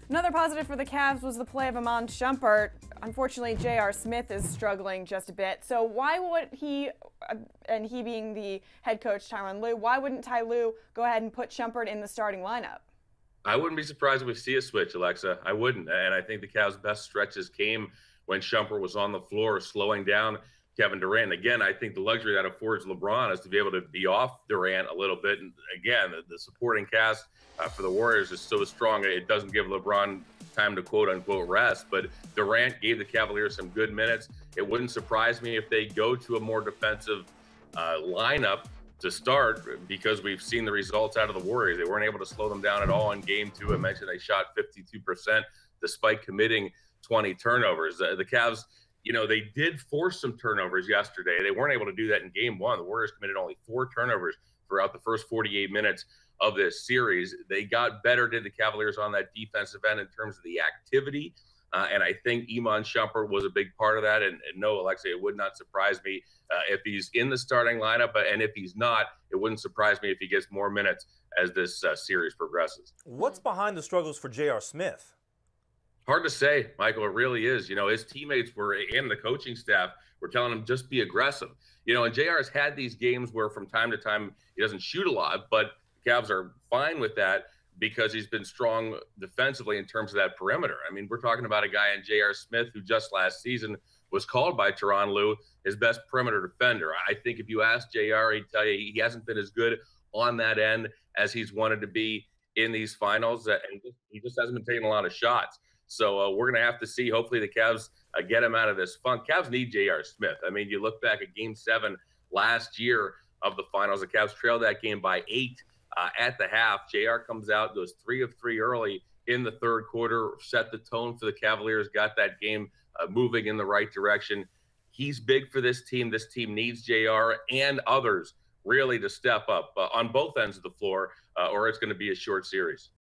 Another positive for the Cavs was the play of Iman Shumpert. Unfortunately, J.R. Smith is struggling just a bit. So why would he, and he being the head coach, Tyronn Lue, why wouldn't Ty Lue go ahead and put Shumpert in the starting lineup? I wouldn't be surprised if we see a switch, Alexa. I wouldn't. And I think the Cavs' best stretches came when Shumpert was on the floor, slowing down Kevin Durant. Again, I think the luxury that affords LeBron is to be able to be off Durant a little bit. And again, the supporting cast for the Warriors is so strong, it doesn't give LeBron time to quote unquote rest. But Durant gave the Cavaliers some good minutes. It wouldn't surprise me if they go to a more defensive lineup to start because we've seen the results out of the Warriors. They weren't able to slow them down at all in game two. I mentioned they shot 52% despite committing 20 turnovers. The Cavs, they did force some turnovers yesterday. They weren't able to do that in game one. The Warriors committed only 4 turnovers throughout the first 48 minutes of this series. They got better, did the Cavaliers, on that defensive end in terms of the activity. And I think Iman Shumpert was a big part of that. And no, Alexei, it would not surprise me if he's in the starting lineup. And if he's not, it wouldn't surprise me if he gets more minutes as this series progresses. What's behind the struggles for J.R. Smith? Hard to say, Michael. It really is. His teammates were, and the coaching staff were telling him just be aggressive. And JR's had these games where from time to time he doesn't shoot a lot, but the Cavs are fine with that because he's been strong defensively in terms of that perimeter. I mean, we're talking about a guy in J.R. Smith who just last season was called by Tyronn Lue his best perimeter defender. I think if you ask JR, he'd tell you he hasn't been as good on that end as he's wanted to be in these finals, and he just hasn't been taking a lot of shots. So we're going to have to see. Hopefully the Cavs get him out of this funk. Cavs need J.R. Smith. I mean, you look back at Game 7 last year of the finals. The Cavs trailed that game by 8 at the half. JR comes out, goes 3 of 3 early in the third quarter, set the tone for the Cavaliers, got that game moving in the right direction. He's big for this team. This team needs JR and others really to step up on both ends of the floor, or it's going to be a short series.